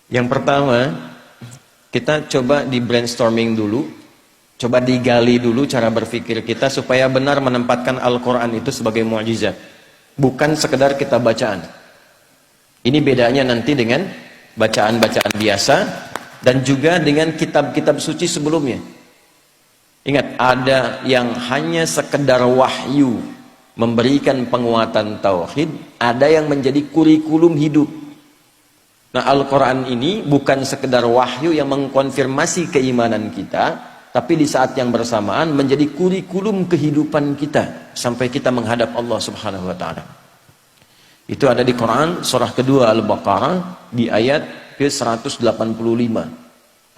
Yang pertama, kita coba di brainstorming dulu, coba digali dulu cara berpikir kita supaya benar menempatkan Al-Quran itu sebagai mukjizat, bukan sekedar kita bacaan. Ini bedanya nanti dengan bacaan-bacaan biasa dan juga dengan kitab-kitab suci sebelumnya. Ingat, ada yang hanya sekedar wahyu memberikan penguatan tauhid, ada yang menjadi kurikulum hidup. Nah, Al-Quran ini bukan sekedar wahyu yang mengkonfirmasi keimanan kita, tapi di saat yang bersamaan menjadi kurikulum kehidupan kita sampai kita menghadap Allah Subhanahu wa Ta'ala. Itu ada di Quran surah kedua Al-Baqarah di ayat ke-185.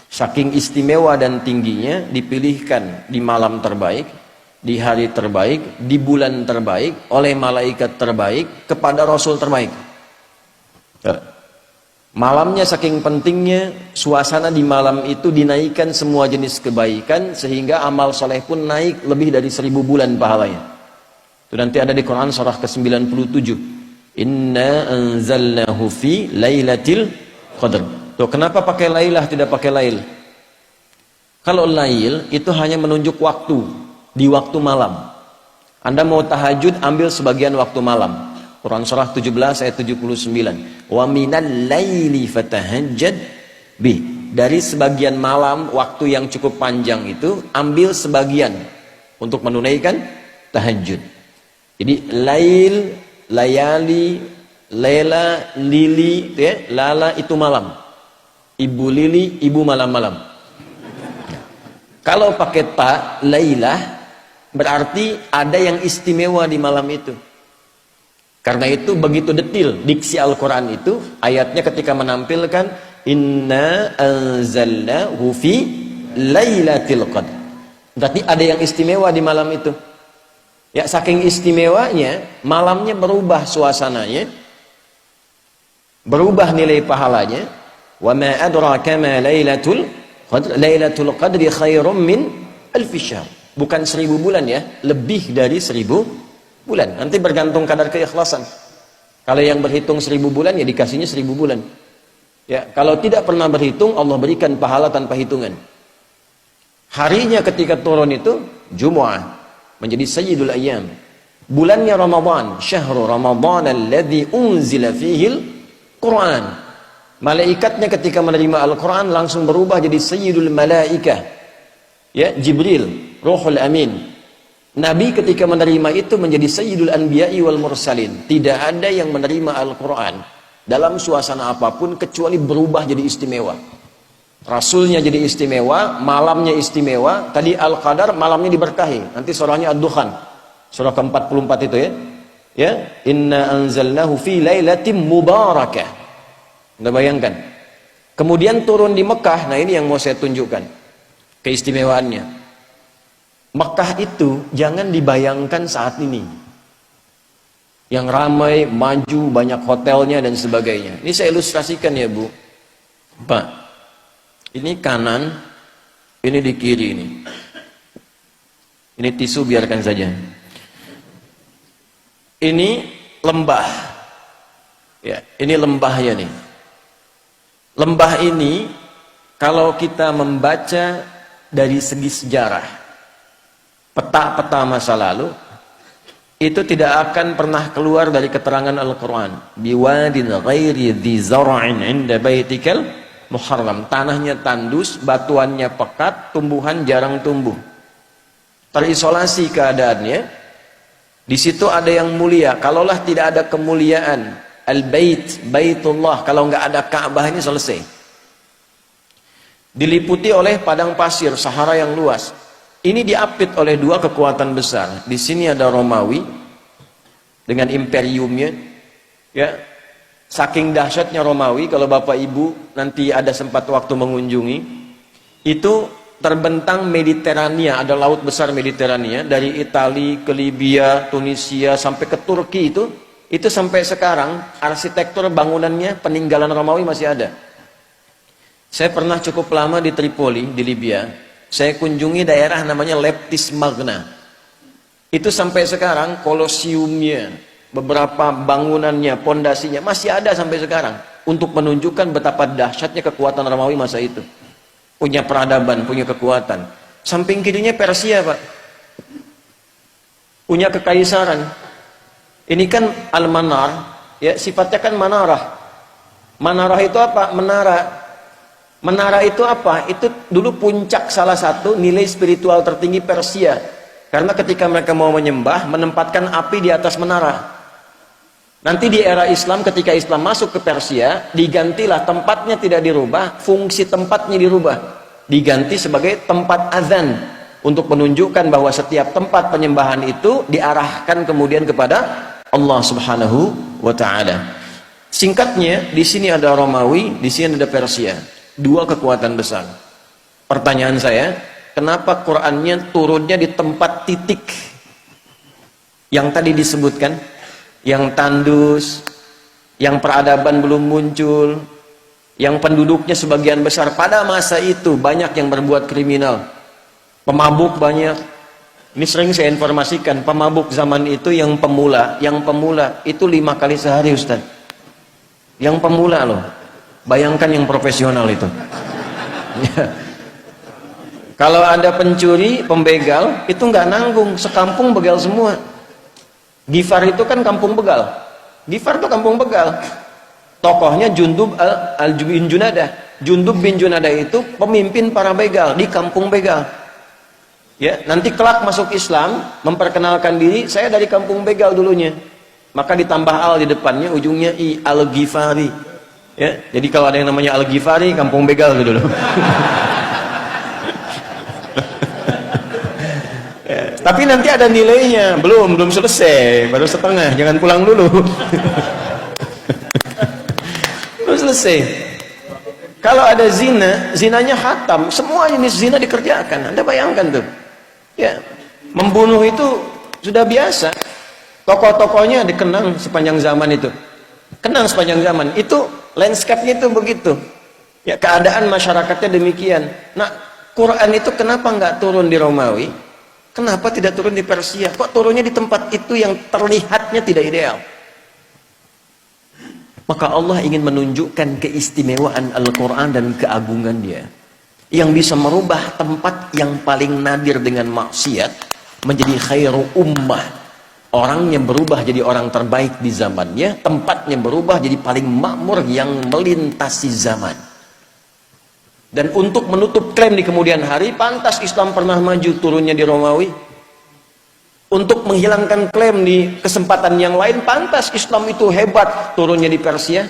Saking istimewa dan tingginya dipilihkan di malam terbaik, di hari terbaik, di bulan terbaik, oleh malaikat terbaik kepada Rasul terbaik. Malamnya saking pentingnya, suasana di malam itu dinaikkan semua jenis kebaikan sehingga amal soleh pun naik lebih dari 1000 bulan pahalanya. Itu nanti ada di Quran surah ke-97. Inna anzalnahu fi lailatul qadr. Tuh, kenapa pakai lailah tidak pakai lail? Kalau lail itu hanya menunjuk waktu, di waktu malam. Anda mau tahajud, ambil sebagian waktu malam. Quran surah 17 ayat 79. Wa minal laili fatahajjad bi. Dari sebagian malam, waktu yang cukup panjang itu, ambil sebagian untuk menunaikan tahajud. Jadi lail, layali, lela, lili, ya, lala itu malam. Ibu lili, ibu malam-malam. Kalau pakai ta, lailah, berarti ada yang istimewa di malam itu. Karena itu begitu detil diksi Al-Quran itu, ayatnya ketika menampilkan inna anzalnahu fi lailatul qadr. Berarti ada yang istimewa di malam itu. Ya, saking istimewanya, malamnya berubah suasananya, berubah nilai pahalanya. Wa ma adraka ma lailatul qadr. Lailatul qadri khairum min alfi syahr. Bukan 1000 bulan ya, lebih dari 1000 bulan. Nanti bergantung kadar keikhlasan. Kalau yang berhitung 1000 bulan ya dikasihnya 1000 bulan. Ya, kalau tidak pernah berhitung, Allah berikan pahala tanpa hitungan. Harinya ketika turun itu Jumu'ah, menjadi sayyidul ayyam. Bulannya Ramadan, syahrul Ramadan alladzi unzila fihil Quran. Malaikatnya ketika menerima Al-Quran langsung berubah jadi sayyidul malaikah, ya, Jibril, Ruhul Amin. Nabi ketika menerima itu menjadi sayyidul anbiya'i wal mursalin. Tidak ada yang menerima Al-Quran dalam suasana apapun kecuali berubah jadi istimewa. Rasulnya jadi istimewa, malamnya istimewa. Tadi Al-Qadar, malamnya diberkahi. Nanti surahnya Ad-Dukhan, surah ke-44 itu ya. Ya, inna anzalnahu fi lailatin mubarakah. Anda bayangkan. Kemudian turun di Mekah. Nah, ini yang mau saya tunjukkan keistimewaannya. Mekah itu jangan dibayangkan saat ini yang ramai, maju, banyak hotelnya dan sebagainya. Ini saya ilustrasikan ya Bu, Pak. Ini kanan, ini di kiri ini. Ini tisu biarkan saja. Ini lembah. Ya, ini lembahnya nih. Lembah ini kalau kita membaca dari segi sejarah, peta-peta masa lalu, itu tidak akan pernah keluar dari keterangan Al-Quran. Biwadin ghairi dhi zara'in inda baitikal muharram. Tanahnya tandus, batuannya pekat, tumbuhan jarang tumbuh. Terisolasi keadaannya. Di situ ada yang mulia. Kalaulah tidak ada kemuliaan Al-Bait, Baitullah, kalau nggak ada Ka'bah ini selesai. Diliputi oleh padang pasir, Sahara yang luas. Ini diapit oleh dua kekuatan besar. Di sini ada Romawi dengan imperiumnya. Ya, saking dahsyatnya Romawi, kalau Bapak Ibu nanti ada sempat waktu mengunjungi, itu terbentang Mediterania, ada laut besar Mediterania dari Italia ke Libya, Tunisia sampai ke Turki itu sampai sekarang arsitektur bangunannya peninggalan Romawi masih ada. Saya pernah cukup lama di Tripoli di Libya. Saya kunjungi daerah namanya Leptis Magna. Itu sampai sekarang kolosiumnya, beberapa bangunannya, pondasinya masih ada sampai sekarang, untuk menunjukkan betapa dahsyatnya kekuatan Romawi masa itu. Punya peradaban, punya kekuatan. Samping kirinya Persia, Pak. Punya kekaisaran. Ini kan Al-Manar, ya, sifatnya kan manarah. Manarah itu apa? Menara. Menara itu apa? Itu dulu puncak salah satu nilai spiritual tertinggi Persia. Karena ketika mereka mau menyembah, menempatkan api di atas menara. Nanti di era Islam, ketika Islam masuk ke Persia, digantilah, tempatnya tidak dirubah, fungsi tempatnya dirubah, diganti sebagai tempat azan, untuk menunjukkan bahwa setiap tempat penyembahan itu diarahkan kemudian kepada Allah Subhanahu wa Ta'ala. Singkatnya, di sini ada Romawi, di sini ada Persia, dua kekuatan besar. Pertanyaan saya, kenapa Qur'annya turunnya di tempat titik yang tadi disebutkan? Yang tandus, yang peradaban belum muncul, yang penduduknya sebagian besar pada masa itu banyak yang berbuat kriminal, pemabuk banyak. Ini sering saya informasikan, pemabuk zaman itu yang pemula itu 5 kali sehari, Ustaz. Yang pemula loh, bayangkan yang profesional itu. Kalau ada pencuri, pembegal, itu nggak nanggung, sekampung begal semua. Gifar itu kan kampung begal. Gifar itu kampung begal. Tokohnya Jundub bin Junadah. Jundub bin Junadah itu pemimpin para begal di kampung begal. Ya, nanti kelak masuk Islam, memperkenalkan diri, saya dari kampung begal dulunya. Maka ditambah al di depannya, ujungnya i, Al-Ghifari. Ya, jadi kalau ada yang namanya Al-Ghifari, kampung begal itu dulu. Tapi nanti ada nilainya, belum selesai, baru setengah, jangan pulang dulu. Belum selesai. Kalau ada zina, zinanya khatam, semua jenis zina dikerjakan. Anda bayangkan tuh, ya, membunuh itu sudah biasa. Tokoh-tokohnya dikenang sepanjang zaman itu, kenang sepanjang zaman. Itu landscape-nya itu begitu. Ya, keadaan masyarakatnya demikian. Nah, Quran itu kenapa nggak turun di Romawi? Kenapa tidak turun di Persia? Kok turunnya di tempat itu yang terlihatnya tidak ideal? Maka Allah ingin menunjukkan keistimewaan Al-Quran dan keagungannya, yang bisa merubah tempat yang paling nadir dengan maksiat menjadi khairu ummah. Orangnya berubah jadi orang terbaik di zamannya, tempatnya berubah jadi paling makmur yang melintasi zaman. Dan untuk menutup klaim di kemudian hari, pantas Islam pernah maju turunnya di Romawi. Untuk menghilangkan klaim di kesempatan yang lain, pantas Islam itu hebat turunnya di Persia.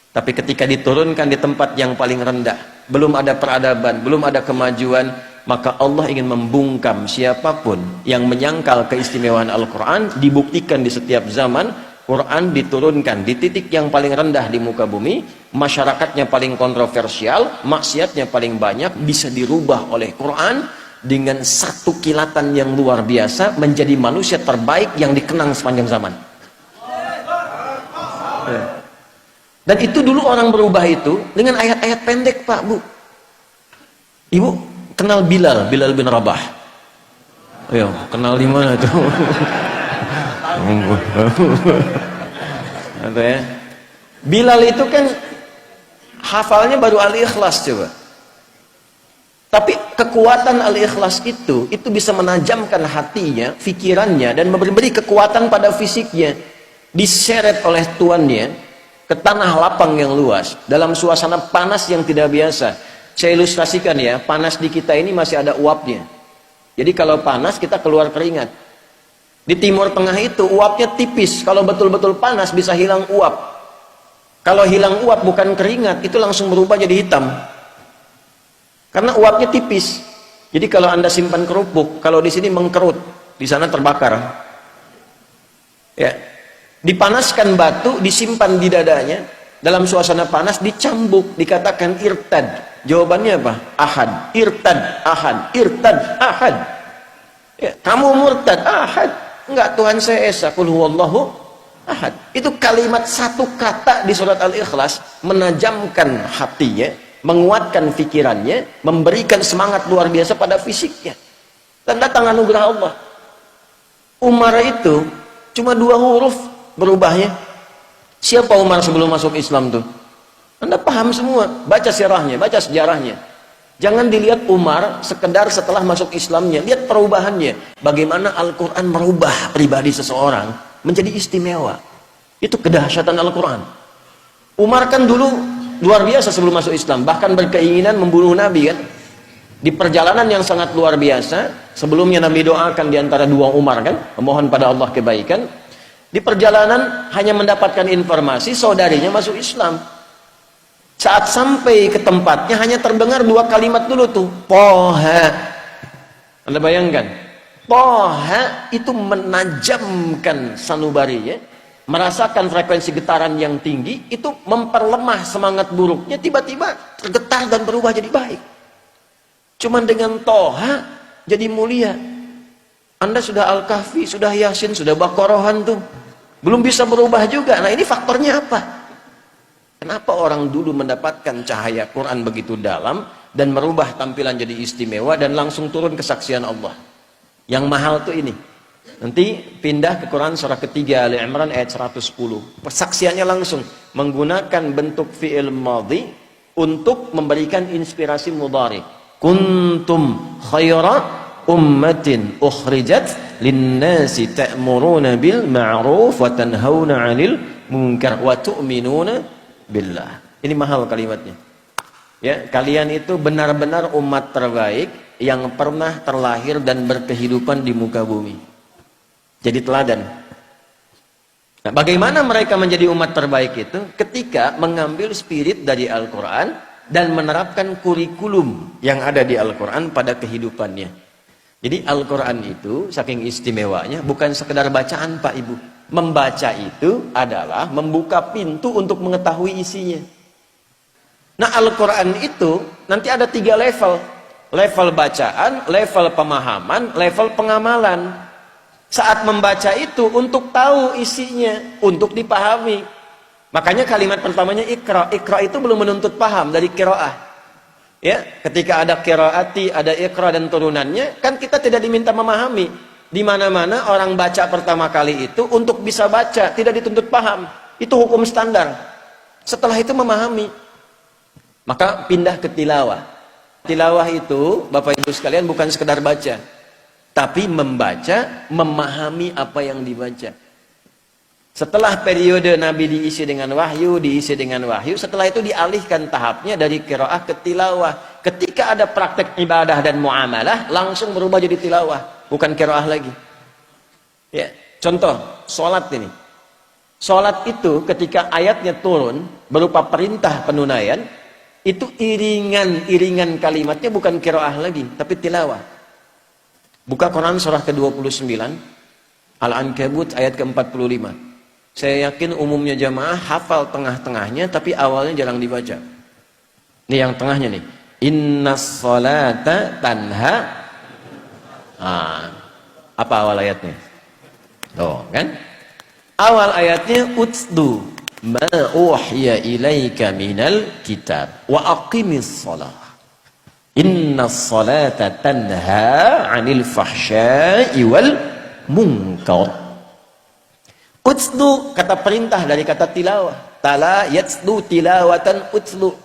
Tapi ketika diturunkan di tempat yang paling rendah, belum ada peradaban, belum ada kemajuan, maka Allah ingin membungkam siapapun yang menyangkal keistimewaan Al-Quran. Dibuktikan di setiap zaman Quran diturunkan di titik yang paling rendah di muka bumi, masyarakatnya paling kontroversial, maksiatnya paling banyak, bisa dirubah oleh Quran dengan satu kilatan yang luar biasa menjadi manusia terbaik yang dikenang sepanjang zaman. Dan itu dulu orang berubah itu dengan ayat-ayat pendek, Pak, Bu. Ibu kenal Bilal bin Rabah? Ayo, kenal di mana tuh? Atau ya, Bilal itu kan hafalnya baru Al-Ikhlas coba. Tapi kekuatan Al-Ikhlas itu bisa menajamkan hatinya, pikirannya, dan memberi kekuatan pada fisiknya. Diseret oleh tuannya ke tanah lapang yang luas, dalam suasana panas yang tidak biasa. Saya ilustrasikan ya, panas di kita ini masih ada uapnya. Jadi kalau panas kita keluar keringat. Di Timur Tengah itu uapnya tipis, kalau betul-betul panas bisa hilang uap. Kalau hilang uap bukan keringat, itu langsung berubah jadi hitam. Karena uapnya tipis. Jadi kalau Anda simpan kerupuk, kalau di sini mengkerut, di sana terbakar. Ya. Dipanaskan batu, disimpan di dadanya, dalam suasana panas dicambuk, dikatakan irtad. Jawabannya apa? Ahad. Irtad, ahad, irtad, ahad. Ya, kamu murtad, ahad. Enggak, Tuhan saya esa, qul huwallahu ahad. Itu kalimat satu kata di surat Al-Ikhlas menajamkan hatinya, menguatkan pikirannya, memberikan semangat luar biasa pada fisiknya. Dan datang anugerah Allah. Umar itu Cuma 2 huruf berubahnya. Siapa Umar sebelum masuk Islam tuh? Anda paham semua, baca sirahnya, baca sejarahnya. Jangan dilihat Umar sekedar setelah masuk Islamnya, lihat perubahannya. Bagaimana Al-Quran merubah pribadi seseorang menjadi istimewa. Itu kedahsyatan Al-Quran. Umar kan dulu luar biasa sebelum masuk Islam, bahkan berkeinginan membunuh Nabi kan. Di perjalanan yang sangat luar biasa, sebelumnya Nabi doakan di antara 2 Umar kan, memohon pada Allah kebaikan. Di perjalanan hanya mendapatkan informasi saudarinya masuk Islam. Saat sampai ke tempatnya hanya terdengar 2 kalimat dulu tuh, Toha. Anda bayangkan, Toha itu menajamkan sanubarinya, merasakan frekuensi getaran yang tinggi, itu memperlemah semangat buruknya, tiba-tiba tergetar dan berubah jadi baik. Cuman dengan Toha jadi mulia. Anda sudah Al-Kahfi, sudah Yasin, sudah Baqarahan tuh, belum bisa berubah juga. Nah ini faktornya apa? Kenapa orang dulu mendapatkan cahaya Quran begitu dalam dan merubah tampilan jadi istimewa dan langsung turun kesaksian Allah? Yang mahal tuh ini. Nanti pindah ke Quran surah ketiga Ali Imran ayat 110. Persaksiannya langsung menggunakan bentuk fi'il madhi untuk memberikan inspirasi mudhari. Kuntum khaira ummatin ukhrijat linnasi ta'muruna bil ma'ruf wa tanhauna 'anil munkar wa tu'minuna billah. Ini mahal kalimatnya. Ya, kalian itu benar-benar umat terbaik yang pernah terlahir dan berkehidupan di muka bumi. Jadi teladan. Nah, bagaimana mereka menjadi umat terbaik itu? Ketika mengambil spirit dari Al-Quran dan menerapkan kurikulum yang ada di Al-Quran pada kehidupannya. Jadi Al-Quran itu saking istimewanya bukan sekedar bacaan Pak Ibu. Membaca itu adalah membuka pintu untuk mengetahui isinya. Nah Al-Quran itu nanti ada 3 level. Level bacaan, level pemahaman, level pengamalan. Saat membaca itu untuk tahu isinya, untuk dipahami. Makanya kalimat pertamanya Iqra. Iqra itu belum menuntut paham dari qiraah. Ya, ketika ada qiraati, ada Iqra dan turunannya, kan kita tidak diminta memahami. Di mana-mana orang baca pertama kali itu untuk bisa baca, tidak dituntut paham. Itu hukum standar. Setelah itu memahami. Maka pindah ke tilawah. Tilawah itu, Bapak Ibu sekalian, bukan sekedar baca. Tapi membaca, memahami apa yang dibaca. Setelah periode Nabi diisi dengan wahyu, setelah itu dialihkan tahapnya dari qiraah ke tilawah. Ketika ada praktek ibadah dan muamalah, langsung berubah jadi tilawah. Bukan qiraah lagi. Ya, contoh, sholat ini. Sholat itu ketika ayatnya turun, berupa perintah penunaian, itu iringan kalimatnya bukan qiraah lagi, tapi tilawah. Buka Quran surah ke-29, Al-Ankabut ayat ke-45. Saya yakin umumnya jamaah hafal tengah-tengahnya, tapi awalnya jarang dibaca. Ini yang tengahnya nih. Innas sholata tanha. Apa awal ayatnya? Tuh kan? Awal ayatnya utlu ma uhiya ilaika minal kitab wa aqimis shalah. Innas sholata tanha 'anil fahsya'i wal munkar. Utlu kata perintah dari kata tilawah. Tala yatslu tilawatan utlu.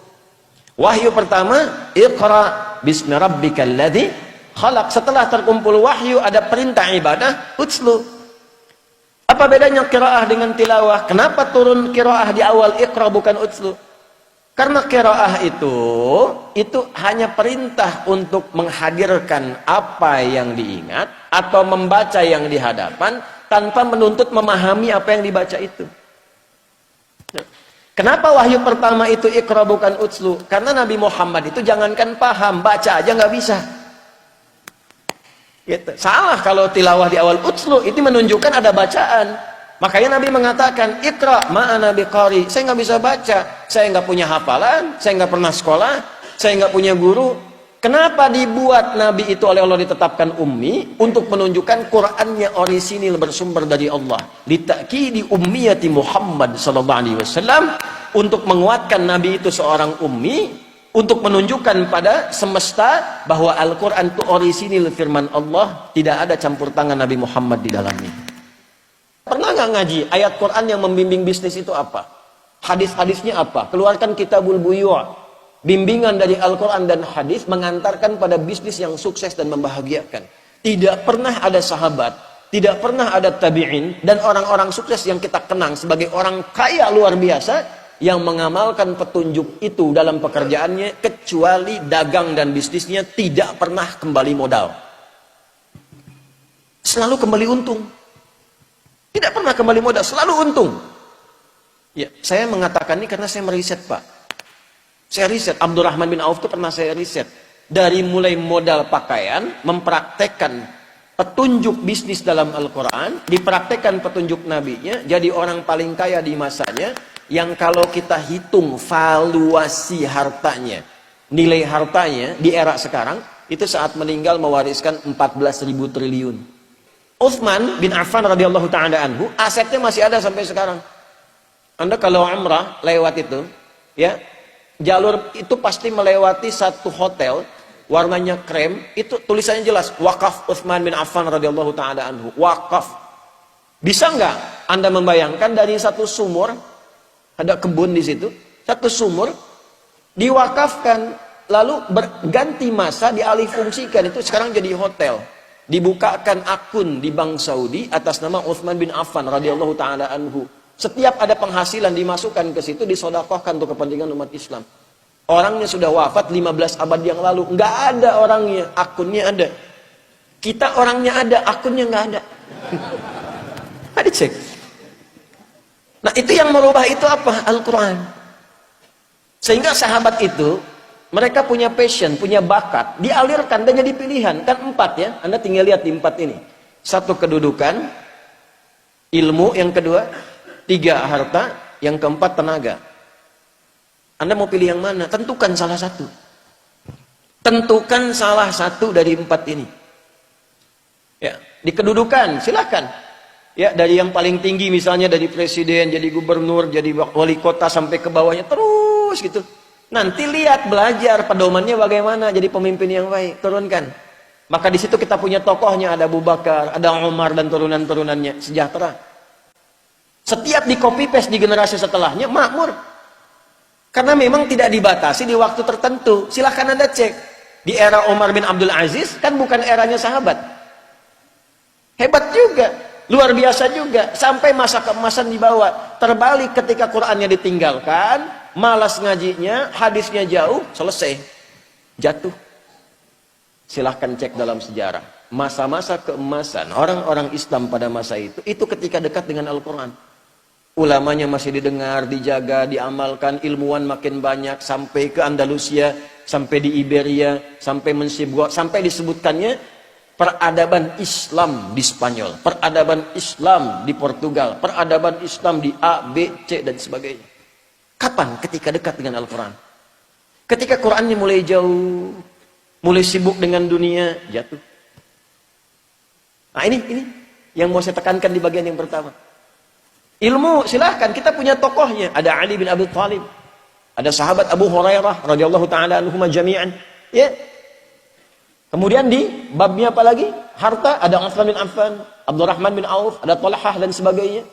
Wahyu pertama, Iqra bismi rabbikal ladzi khalaq. Setelah terkumpul wahyu ada perintah ibadah, utslu. Apa bedanya qiraah dengan tilawah? Kenapa turun qiraah di awal Iqra bukan utslu? Karena qiraah itu hanya perintah untuk menghadirkan apa yang diingat atau membaca yang di hadapan tanpa menuntut memahami apa yang dibaca itu. Kenapa wahyu pertama itu Iqra bukan utslu? Karena Nabi Muhammad itu jangankan paham, baca aja nggak bisa. Gitu. Salah kalau tilawah di awal utslu, itu menunjukkan ada bacaan. Makanya Nabi mengatakan Iqra ma'ana biqari. Saya nggak bisa baca, saya nggak punya hafalan, saya nggak pernah sekolah, saya nggak punya guru. Kenapa dibuat Nabi itu oleh Allah ditetapkan ummi? Untuk menunjukkan Qur'annya orisinil bersumber dari Allah. Litakidi ummiyati Muhammad sallallahu alaihi wasallam, untuk menguatkan Nabi itu seorang ummi, untuk menunjukkan pada semesta bahwa Al-Quran itu orisinil firman Allah, tidak ada campur tangan Nabi Muhammad di dalamnya. Pernah nggak ngaji ayat Quran yang membimbing bisnis itu apa? Hadis-hadisnya apa? Keluarkan Kitabul Buyu'. Bimbingan dari Al-Quran dan hadis mengantarkan pada bisnis yang sukses dan membahagiakan. Tidak pernah ada sahabat, tidak pernah ada tabi'in, dan orang-orang sukses yang kita kenang sebagai orang kaya luar biasa, yang mengamalkan petunjuk itu dalam pekerjaannya, kecuali dagang dan bisnisnya tidak pernah kembali modal. Selalu kembali untung. Tidak pernah kembali modal, selalu untung. Ya, saya mengatakan ini karena saya meriset, Pak. Saya riset, Abdurrahman bin Auf itu pernah saya riset. Dari mulai modal pakaian, mempraktekkan petunjuk bisnis dalam Al-Quran, dipraktekkan petunjuk nabinya, jadi orang paling kaya di masanya, yang kalau kita hitung valuasi hartanya, nilai hartanya di era sekarang, itu saat meninggal mewariskan 14.000 triliun. Utsman bin Affan radhiyallahu ta'ala anhu, asetnya masih ada sampai sekarang. Anda kalau umrah lewat itu, ya, jalur itu pasti melewati satu hotel, warnanya krem, itu tulisannya jelas, wakaf Utsman bin Affan radhiyallahu ta'ala anhu, wakaf. Bisa nggak Anda membayangkan dari satu sumur, ada kebun di situ, satu sumur, diwakafkan, lalu berganti masa, dialih fungsikan, itu sekarang jadi hotel. Dibukakan akun di Bank Saudi atas nama Utsman bin Affan radhiyallahu ta'ala anhu. Setiap ada penghasilan dimasukkan ke situ, disedekahkan untuk kepentingan umat Islam. Orangnya sudah wafat 15 abad yang lalu, nggak ada orangnya, akunnya ada. Kita orangnya ada, akunnya nggak ada. Mari cek. Nah, itu yang merubah itu apa? Al-Quran. Sehingga sahabat itu, mereka punya passion, punya bakat, dialirkan dan jadi pilihan. Kan 4 ya, Anda tinggal lihat di 4 ini. 1 kedudukan, ilmu yang kedua, 3 harta, yang keempat tenaga. Anda mau pilih yang mana? Tentukan salah satu. Tentukan salah satu dari 4 ini. Ya, di kedudukan silakan. Ya, dari yang paling tinggi misalnya dari presiden, jadi gubernur, jadi wali kota sampai ke bawahnya terus gitu. Nanti lihat belajar pedomannya bagaimana jadi pemimpin yang baik, turunkan. Maka di situ kita punya tokohnya, ada Abu Bakar, ada Umar dan turunan-turunannya, sejahtera. Setiap di copy paste di generasi setelahnya makmur. Karena memang tidak dibatasi di waktu tertentu. Silahkan Anda cek. Di era Umar bin Abdul Aziz kan bukan eranya sahabat. Hebat juga, luar biasa juga. Sampai masa keemasan dibawa. Terbalik ketika Qur'annya ditinggalkan, malas ngajinya, hadisnya jauh, selesai. Jatuh. Silahkan cek dalam sejarah. Masa-masa keemasan orang-orang Islam pada masa itu ketika dekat dengan Al-Quran. Ulamanya masih didengar, dijaga, diamalkan, ilmuwan makin banyak, sampai ke Andalusia, sampai di Iberia, sampai Mensibwa, sampai disebutkannya peradaban Islam di Spanyol, peradaban Islam di Portugal, peradaban Islam di A, B, C, dan sebagainya. Kapan? Ketika dekat dengan Al-Quran. Ketika Qurannya mulai jauh, mulai sibuk dengan dunia, jatuh. Nah ini yang mau saya tekankan di bagian yang pertama. Ilmu silahkan, kita punya tokohnya, ada Ali bin Abi Thalib, ada sahabat Abu Hurairah radhiyallahu taala anhum jami'an, ya. Kemudian di babnya apa lagi? Harta, ada Utsman bin Affan, Abdurrahman bin Auf, ada Talhah dan sebagainya.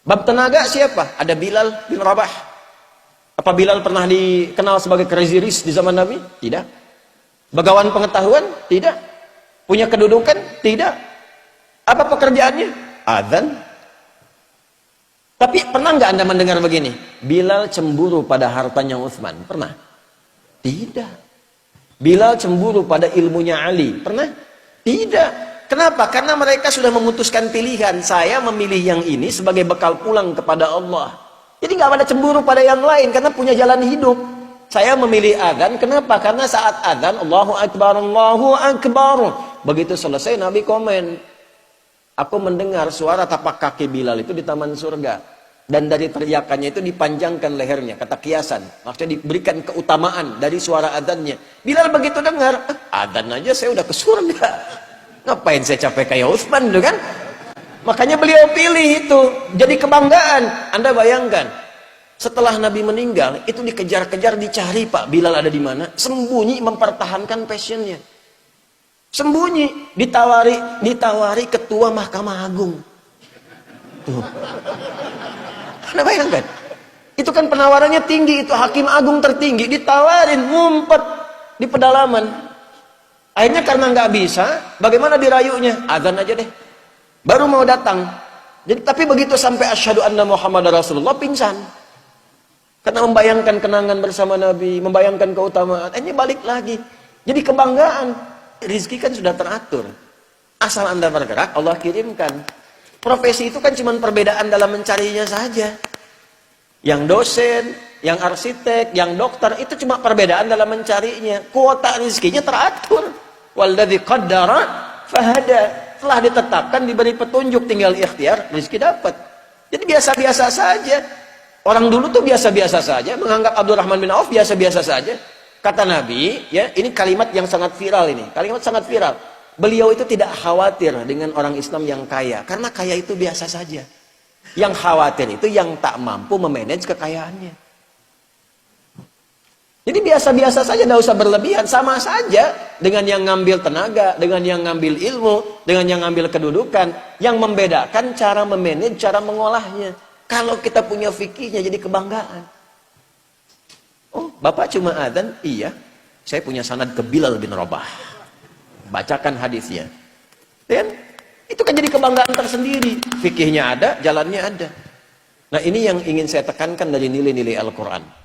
Bab tenaga siapa? Ada Bilal bin Rabah. Apa Bilal pernah dikenal sebagai crazy rich di zaman Nabi? Tidak. Bagawan pengetahuan? Tidak. Punya kedudukan? Tidak. Apa pekerjaannya? Adzan. Tapi pernah nggak Anda mendengar begini? Bilal cemburu pada hartanya Utsman. Pernah? Tidak. Bilal cemburu pada ilmunya Ali. Pernah? Tidak. Kenapa? Karena mereka sudah memutuskan pilihan. Saya memilih yang ini sebagai bekal pulang kepada Allah. Jadi nggak ada cemburu pada yang lain karena punya jalan hidup. Saya memilih adzan. Kenapa? Karena saat adzan Allahu Akbar, Allahu Akbar. Begitu selesai Nabi komen, aku mendengar suara tapak kaki Bilal itu di taman surga. Dan dari teriakannya itu dipanjangkan lehernya. Kata kiasan. Maksudnya diberikan keutamaan dari suara adzannya. Bilal begitu dengar, adzan aja saya udah ke surga. Ngapain saya capek kayak Utsman itu kan? Makanya beliau pilih itu. Jadi kebanggaan. Anda bayangkan. Setelah Nabi meninggal, itu dikejar-kejar, dicari Pak. Bilal ada di mana? Sembunyi mempertahankan passionnya. Sembunyi, ditawari ketua Mahkamah Agung. Tuh. Anda bayangkan? Itu kan penawarannya tinggi, itu hakim agung tertinggi, ditawarin, ngumpet di pedalaman. Akhirnya karena nggak bisa, bagaimana dirayunya? Azan aja deh. Baru mau datang. Jadi, tapi begitu sampai asyhadu anna Muhammad Rasulullah, pingsan. Karena membayangkan kenangan bersama Nabi, membayangkan keutamaan. Ini balik lagi. Jadi kebanggaan. Rizki kan sudah teratur. Asal Anda bergerak, Allah kirimkan. Profesi itu kan cuma perbedaan dalam mencarinya saja. Yang dosen, yang arsitek, yang dokter, itu cuma perbedaan dalam mencarinya. Kuota rizkinya teratur. Walladzi qaddara fahada. Telah ditetapkan, diberi petunjuk, tinggal ikhtiar, rizki dapat. Jadi biasa-biasa saja. Orang dulu tuh biasa-biasa saja, menganggap Abdurrahman bin Auf biasa-biasa saja. Kata Nabi, ya, ini kalimat yang sangat viral ini. Kalimat sangat viral. Beliau itu tidak khawatir dengan orang Islam yang kaya, karena kaya itu biasa saja. Yang khawatir itu yang tak mampu memanage kekayaannya. Jadi biasa-biasa saja, tidak usah berlebihan. Sama saja dengan yang ngambil tenaga, dengan yang ngambil ilmu, dengan yang ngambil kedudukan. Yang membedakan cara memanage, cara mengolahnya. Kalau kita punya fikihnya jadi kebanggaan. Oh, Bapak cuma adzan? Iya. Saya punya sanad ke Bilal bin Rabah. Bacakan hadisnya. Dan itu kan jadi kebanggaan tersendiri. Fikihnya ada, jalannya ada. Nah, ini yang ingin saya tekankan dari nilai-nilai Al-Quran.